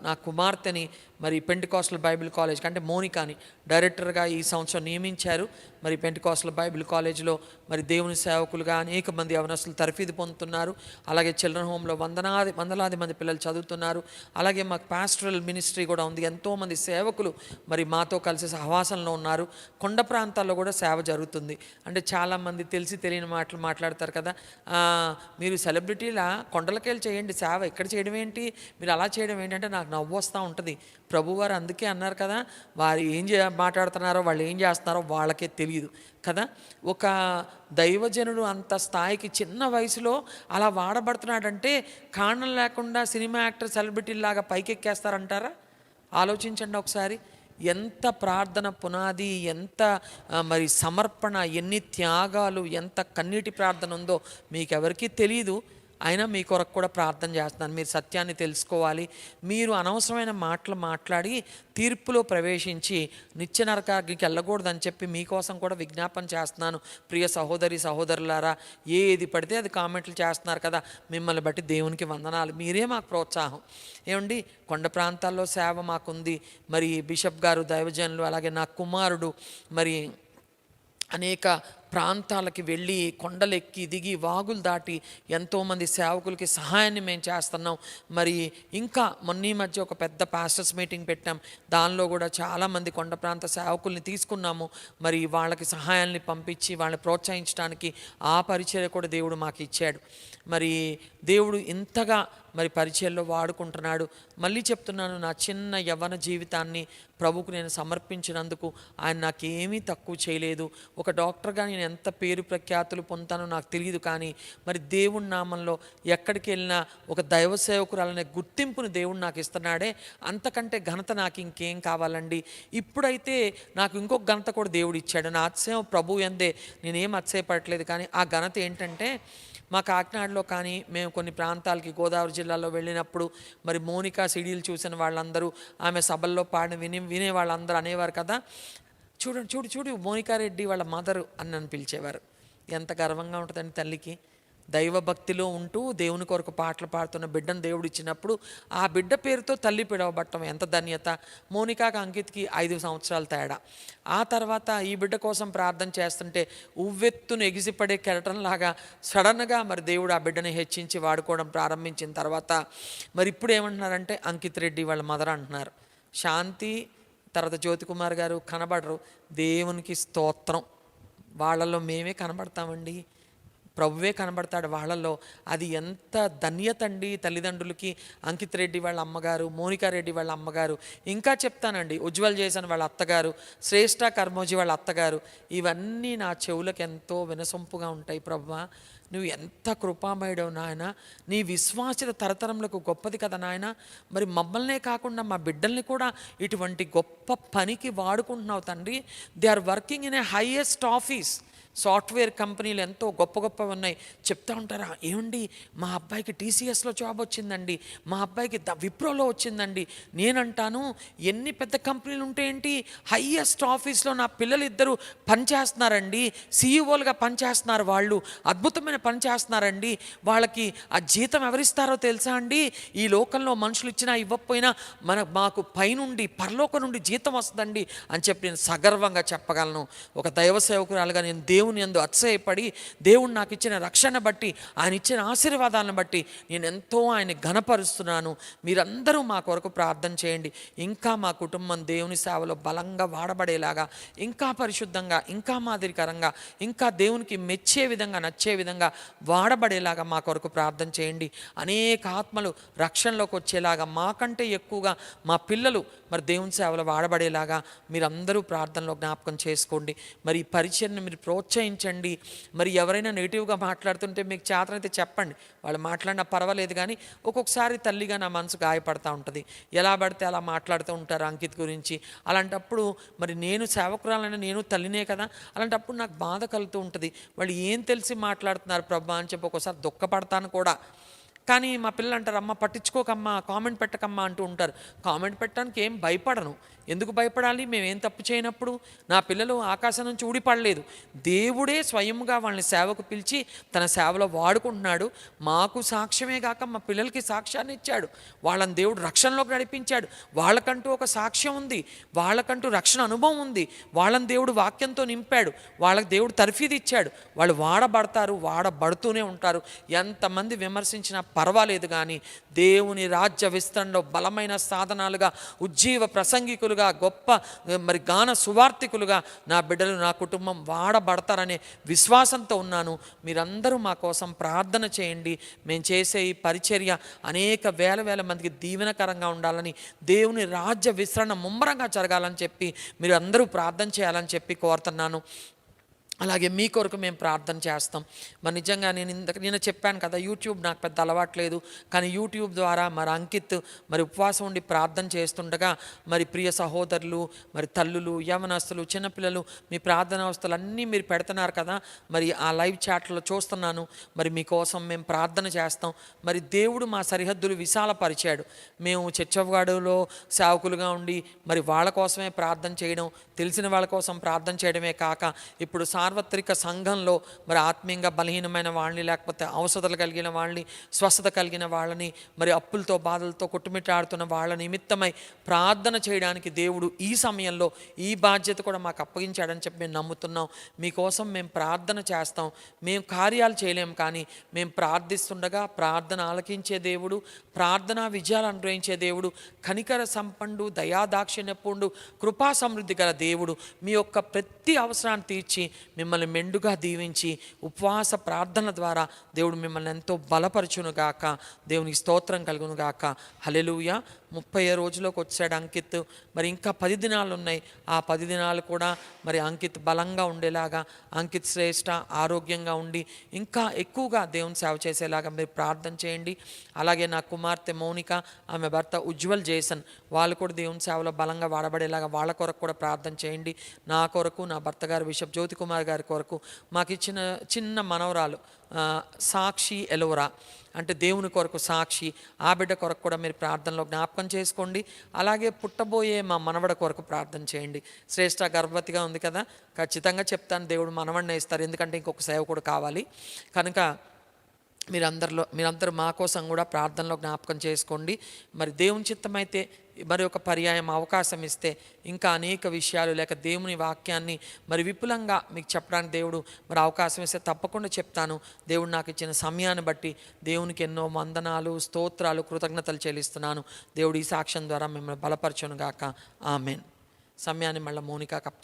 నా కుమార్తెని మరి Pentecostal Bible college అంటే మోనికాని డైరెక్టర్గా ఈ సంవత్సరం నియమించారు. మరి పెంటెకోస్టల్ బైబిల్ కాలేజ్లో మరి దేవుని సేవకులుగా అనేక మంది యవనస్తులు తర్ఫీదు పొందుతున్నారు. అలాగే చిల్డ్రన్ హోమ్లో వందలాది మంది పిల్లలు చదువుతున్నారు. అలాగే మాకు పాస్టరల్ మినిస్ట్రీ కూడా ఉంది. ఎంతోమంది సేవకులు మరి మాతో కలిసి సహవాసంలో ఉన్నారు. కొండ ప్రాంతాల్లో కూడా సేవ జరుగుతుంది. అంటే చాలామంది తెలిసి తెలియని మాటలు మాట్లాడతారు కదా, మీరు సెలబ్రిటీలా కొండలకెళ్ళి చేయండి సేవ, ఇక్కడ చేయడం ఏంటి, మీరు అలా చేయడం ఏంటంటే నాకు నవ్వు వస్తూ ఉంటుంది. ప్రభువారు అందుకే అన్నారు కదా, వారు ఏం మాట్లాడుతున్నారో వాళ్ళు ఏం చేస్తున్నారో వాళ్ళకే తెలియదు కదా. ఒక దైవజనుడు అంత స్థాయికి చిన్న వయసులో అలా వాడబడుతున్నాడంటే కారణం లేకుండా సినిమా యాక్టర్ సెలబ్రిటీలాగా పైకెక్కేస్తారంటారా? ఆలోచించండి ఒకసారి. ఎంత ప్రార్థన పునాది, ఎంత మరి సమర్పణ, ఎన్ని త్యాగాలు, ఎంత కన్నీటి ప్రార్థన ఉందో మీకెవరికీ తెలీదు. అయినా మీ కొరకు కూడా ప్రార్థన చేస్తున్నాను. మీరు సత్యాన్ని తెలుసుకోవాలి. మీరు అనవసరమైన మాటలు మాట్లాడి తీర్పులో ప్రవేశించి నిత్య నరకానికి వెళ్ళకూడదని చెప్పి మీకోసం కూడా విజ్ఞాపన చేస్తున్నాను. ప్రియ సహోదరులారా, ఏది పడితే అది కామెంట్లు చేస్తున్నారు కదా, మిమ్మల్ని బట్టి దేవునికి వందనాలు. మీరే మాకు ప్రోత్సాహం. ఏమండి, కొండ ప్రాంతాల్లో సేవ మాకుంది. మరి బిషప్ గారు, దైవజనులు, అలాగే నా కుమారుడు మరి అనేక ప్రాంతాలకి వెళ్ళి కొండలెక్కి దిగి వాగులు దాటి ఎంతోమంది సేవకులకి సహాయాన్ని మేము చేస్తున్నాం. మరి ఇంకా మొన్న మధ్య ఒక పెద్ద పాస్టర్స్ మీటింగ్ పెట్టాం. దానిలో కూడా చాలామంది కొండ ప్రాంత సేవకుల్ని తీసుకున్నాము. మరి వాళ్ళకి సహాయాల్ని పంపించి వాళ్ళని ప్రోత్సహించడానికి ఆ పరిచర్య కూడా దేవుడు మాకు ఇచ్చాడు. మరి దేవుడు ఇంతగా మరి పరిచయంలో వాడుకుంటున్నాడు. మళ్ళీ చెప్తున్నాను, నా చిన్న యవ్వన జీవితాన్ని ప్రభుకు నేను సమర్పించినందుకు ఆయన నాకేమీ తక్కువ చేయలేదు. ఒక డాక్టర్గా నేను ఎంత పేరు ప్రఖ్యాతులు పొందుతానో నాకు తెలియదు, కానీ మరి దేవుడి నామంలో ఎక్కడికి వెళ్ళినా ఒక దైవ సేవకురాలనే గుర్తింపుని దేవుడు నాకు ఇస్తున్నాడే, అంతకంటే ఘనత నాకు ఇంకేం కావాలండి. ఇప్పుడైతే నాకు ఇంకొక ఘనత కూడా దేవుడు ఇచ్చాడు. నా అతిశయం ప్రభు యందే, నేనేం అతిశయపడట్లేదు. కానీ ఆ ఘనత ఏంటంటే, మా కాకినాడలో కానీ మేము కొన్ని ప్రాంతాలకి గోదావరి జిల్లాలో వెళ్ళినప్పుడు మరి మోనికా సీడీలు చూసిన వాళ్ళందరూ, ఆమె సభల్లో పాడిన వినే వాళ్ళందరూ అనేవారు కదా, చూడు మోనికారెడ్డి వాళ్ళ మదరు అని నన్ను పిలిచేవారు. ఎంత గర్వంగా ఉంటుందండి తల్లికి. దైవభక్తిలో ఉంటూ దేవుని కొరకు పాటలు పాడుతున్న బిడ్డను దేవుడు ఇచ్చినప్పుడు ఆ బిడ్డ పేరుతో తల్లి పిడవబట్టం ఎంత ధన్యత. మోనికాకి అంకిత్కి 5 సంవత్సరాల తేడా. ఆ తర్వాత ఈ బిడ్డ కోసం ప్రార్థన చేస్తుంటే ఉవ్వెత్తును ఎగిసిపడే కెరటంలాగా సడన్గా మరి దేవుడు ఆ బిడ్డని హెచ్చించి వాడుకోవడం ప్రారంభించిన తర్వాత మరి ఇప్పుడు ఏమంటున్నారంటే అంకిత్ రెడ్డి వాళ్ళ మదర్ అంటున్నారు. శాంతి తర్వాత జ్యోతికుమార్ గారు కనబడరు. దేవునికి స్తోత్రం. వాళ్ళలో మేమే కనబడతామండి, ప్రభువే కనబడతాడు వాళ్ళల్లో. అది ఎంత ధన్యత అండి తల్లిదండ్రులకి. అంకిత్ రెడ్డి వాళ్ళ అమ్మగారు, మోనికారెడ్డి వాళ్ళ అమ్మగారు, ఇంకా చెప్తానండి ఉజ్వల్ జేసన్ వాళ్ళ అత్తగారు, శ్రేష్ఠ కర్మోజీ వాళ్ళ అత్తగారు, ఇవన్నీ నా చెవులకు ఎంతో వినసొంపుగా ఉంటాయి. ప్రభువా, నువ్వు ఎంత కృపామయుడవు నాయన, నీ విశ్వాసిత తరతరములకు గొప్పది కదా నాయన. మరి మమ్మల్నే కాకుండా మా బిడ్డల్ని కూడా ఇటువంటి గొప్ప పనికి వాడుకుంటున్నావు తండ్రి. They are working in a highest office. Software కంపెనీలు ఎంతో గొప్పవి ఉన్నాయి. చెప్తా ఉంటారా, ఏమండి మా అబ్బాయికి టీసీఎస్లో జాబ్ వచ్చిందండి, మా అబ్బాయికి విప్రోలో వచ్చిందండి. నేనంటాను, ఎన్ని పెద్ద కంపెనీలు ఉంటే ఏంటి, హైయెస్ట్ ఆఫీస్లో నా పిల్లలు ఇద్దరు పనిచేస్తున్నారండి, సీఈఓలుగా పనిచేస్తున్నారు. వాళ్ళు అద్భుతమైన పని చేస్తున్నారండి. వాళ్ళకి ఆ జీతం ఎవరిస్తారో తెలుసా అండి? ఈ లోకంలో మనుషులు ఇచ్చినా ఇవ్వకపోయినా మాకు పైనుండి పరలోకం నుండి జీతం వస్తుందండి అని చెప్పి నేను సగర్వంగా చెప్పగలను. ఒక దైవ సేవకురాలుగా నేను దేవుని యందు అతిశయపడి, దేవుడు నాకు ఇచ్చిన రక్షణ బట్టి, ఆయన ఇచ్చిన ఆశీర్వాదాలను బట్టి నేను ఎంతో ఆయన ఘనపరుస్తున్నాను. మీరందరూ మా కొరకు ప్రార్థన చేయండి. ఇంకా మా కుటుంబం దేవుని సేవలో బలంగా వాడబడేలాగా, ఇంకా పరిశుద్ధంగా, ఇంకా మాదిరికరంగా, ఇంకా దేవునికి మెచ్చే విధంగా, నచ్చే విధంగా వాడబడేలాగా మా కొరకు ప్రార్థన చేయండి. అనేక ఆత్మలు రక్షణలోకి వచ్చేలాగా, మాకంటే ఎక్కువగా మా పిల్లలు మరి దేవుని సేవలో వాడబడేలాగా మీరందరూ ప్రార్థనలో జ్ఞాపకం చేసుకోండి. మరి ఈ పరిచయను మీరు ప్రోత్సహించండి. మరి ఎవరైనా నెగిటివ్గా మాట్లాడుతుంటే మీకు చేతనైతే చెప్పండి. వాళ్ళు మాట్లాడినా పర్వాలేదు, కానీ ఒక్కొక్కసారి తల్లిగా నా మనసు గాయపడతా ఉంటుంది. ఎలా పడితే అలా మాట్లాడుతూ ఉంటారు అంకిత్ గురించి. అలాంటప్పుడు మరి నేను సేవకురాలైనా నేను తల్లినే కదా, అలాంటప్పుడు నాకు బాధ కలుగుతూ ఉంటుంది. వాళ్ళు ఏం తెలిసి మాట్లాడుతున్నారు ప్రభా అని చెప్పి ఒక్కోసారి దుఃఖపడతాను కూడా. కానీ మా పిల్లలు అంటారు, అమ్మ పట్టించుకోకమ్మా, కామెంట్ పెట్టకమ్మా అంటూ ఉంటారు. కామెంట్ పెట్టడానికి ఏం భయపడను. ఎందుకు భయపడాలి? మేమేం తప్పు చేయనప్పుడు. నా పిల్లలు ఆకాశం నుంచి ఊడిపడలేదు. దేవుడే స్వయంగా వాళ్ళని సేవకు పిలిచి తన సేవలో వాడుకుంటున్నాడు. మాకు సాక్ష్యమే కాక మా పిల్లలకి సాక్ష్యాన్ని ఇచ్చాడు. వాళ్ళని దేవుడు రక్షణలోకి నడిపించాడు. వాళ్ళకంటూ ఒక సాక్ష్యం ఉంది, వాళ్ళకంటూ రక్షణ అనుభవం ఉంది. వాళ్ళని దేవుడు వాక్యంతో నింపాడు, వాళ్ళకి దేవుడు తర్ఫీదు ఇచ్చాడు. వాళ్ళు వాడబడతారు, వాడబడుతూనే ఉంటారు. ఎంతమంది విమర్శించినా పర్వాలేదు, కానీ దేవుని రాజ్య విస్తరణలో బలమైన సాధనాలుగా, ఉజ్జీవ ప్రసంగికులుగా, గొప్ప మరి గాన సువార్థికులుగా నా బిడ్డలు, నా కుటుంబం వాడబడతారనే విశ్వాసంతో ఉన్నాను. మీరందరూ మా కోసం ప్రార్థన చేయండి. మేము చేసే ఈ పరిచర్య అనేక వేల మందికి దీవెనకరంగా ఉండాలని, దేవుని రాజ్య విస్తరణ ముమ్మరంగా జరగాలని చెప్పి మీరు అందరూ ప్రార్థన చేయాలని చెప్పి కోరుతున్నాను. అలాగే మీ కొరకు మేము ప్రార్థన చేస్తాం. మరి నిజంగా నేను చెప్పాను కదా, యూట్యూబ్ నాకు పెద్ద అలవాట్లేదు, కానీ యూట్యూబ్ ద్వారా మరి అంకిత్ మరి ఉపవాసం ఉండి ప్రార్థన చేస్తుండగా మరి ప్రియ సహోదరులు, మరి తల్లులు, యవనస్తులు, చిన్నపిల్లలు మీ ప్రార్థన అవస్థలు అన్నీ మీరు పెడుతున్నారు కదా, మరి ఆ లైవ్ చాట్లో చూస్తున్నాను. మరి మీకోసం మేము ప్రార్థన చేస్తాం. మరి దేవుడు మా సరిహద్దులు విశాలపరిచాడు. మేము చర్చవాడలో సేవకులుగా ఉండి మరి వాళ్ళ కోసమే ప్రార్థన చేయడం, తెలిసిన వాళ్ళ కోసం ప్రార్థన చేయడమే కాక, ఇప్పుడు సార్వత్రిక సంఘంలో మరి ఆత్మీయంగా బలహీనమైన వాళ్ళని, లేకపోతే అవసరతలు కలిగిన వాళ్ళని, స్వస్థత కలిగిన వాళ్ళని, మరి అప్పులతో బాధలతో కొట్టుమిట్టాడుతున్న వాళ్ళ నిమిత్తమై ప్రార్థన చేయడానికి దేవుడు ఈ సమయంలో ఈ బాధ్యత కూడా మాకు అప్పగించాడని చెప్పి మేము నమ్ముతున్నాం. మీకోసం మేము ప్రార్థన చేస్తాం. మేము కార్యాలు చేయలేము, కానీ మేము ప్రార్థిస్తుండగా ప్రార్థన ఆలకించే దేవుడు, ప్రార్థనా విజయాలు అనుగ్రహించే దేవుడు, కనికర సంపన్నుడు, దయాదాక్షిణ్యపూర్ణుడు, కృపా సమృద్ధి గల దేవుడు మీ యొక్క ప్రతి అవసరాన్ని తీర్చి మిమ్మల్ని మెండుగా దీవించి ఉపవాస ప్రార్థన ద్వారా దేవుడు మిమ్మల్ని ఎంతో బలపరచునుగాక. దేవునికి స్తోత్రం కలుగునుగాక. హల్లెలూయా. 30 రోజులోకి వచ్చాడు అంకిత్. మరి ఇంకా 10 దినాలు ఉన్నాయి. ఆ 10 దినాలు కూడా మరి అంకిత్ బలంగా ఉండేలాగా, అంకిత్ శ్రేష్ఠ ఆరోగ్యంగా ఉండి ఇంకా ఎక్కువగా దేవుని సేవ చేసేలాగా మీరు ప్రార్థన చేయండి. అలాగే నా కుమార్తె మౌనిక, ఆమె భర్త ఉజ్వల్ జేసన్, వాళ్ళు కూడా దేవుని సేవలో బలంగా వాడబడేలాగా వాళ్ళ కొరకు కూడా ప్రార్థన చేయండి. నా కొరకు, నా భర్త గారు బిషప్ జ్యోతి కుమార్ గారి కొరకు, మాకు ఇచ్చిన చిన్న మనవరాలు సాక్షి ఎలోరా, అంటే దేవుని కొరకు సాక్షి, ఆ బిడ్డ కొరకు కూడా మీరు ప్రార్థనలో జ్ఞాపకం చేసుకోండి. అలాగే పుట్టబోయే మా మనవడ కొరకు ప్రార్థన చేయండి. శ్రేష్ఠ గర్భవతిగా ఉంది కదా, ఖచ్చితంగా చెప్తాను దేవుడు మనవడిని ఇస్తారు, ఎందుకంటే ఇంకొక సేవకుడు కావాలి కనుక మీరందరూ మా కోసం కూడా ప్రార్థనలో జ్ఞాపకం చేసుకోండి. మరి దేవుని చిత్తమైతే మరి ఒక పర్యాయం అవకాశం ఇస్తే ఇంకా అనేక విషయాలు, లేక దేవుని వాక్యాన్ని మరి విపులంగా మీకు చెప్పడానికి దేవుడు మరి అవకాశం ఇస్తే తప్పకుండా చెప్తాను. దేవుడు నాకు ఇచ్చిన సమయాన్ని బట్టి దేవునికి ఎన్నో వందనాలు, స్తోత్రాలు, కృతజ్ఞతలు చెల్లిస్తున్నాను. దేవుడు ఈ సాక్ష్యం ద్వారా మిమ్మల్ని బలపరచును గాక. ఆమెన్. సమయాన్ని మళ్ళీ మౌనిక కప్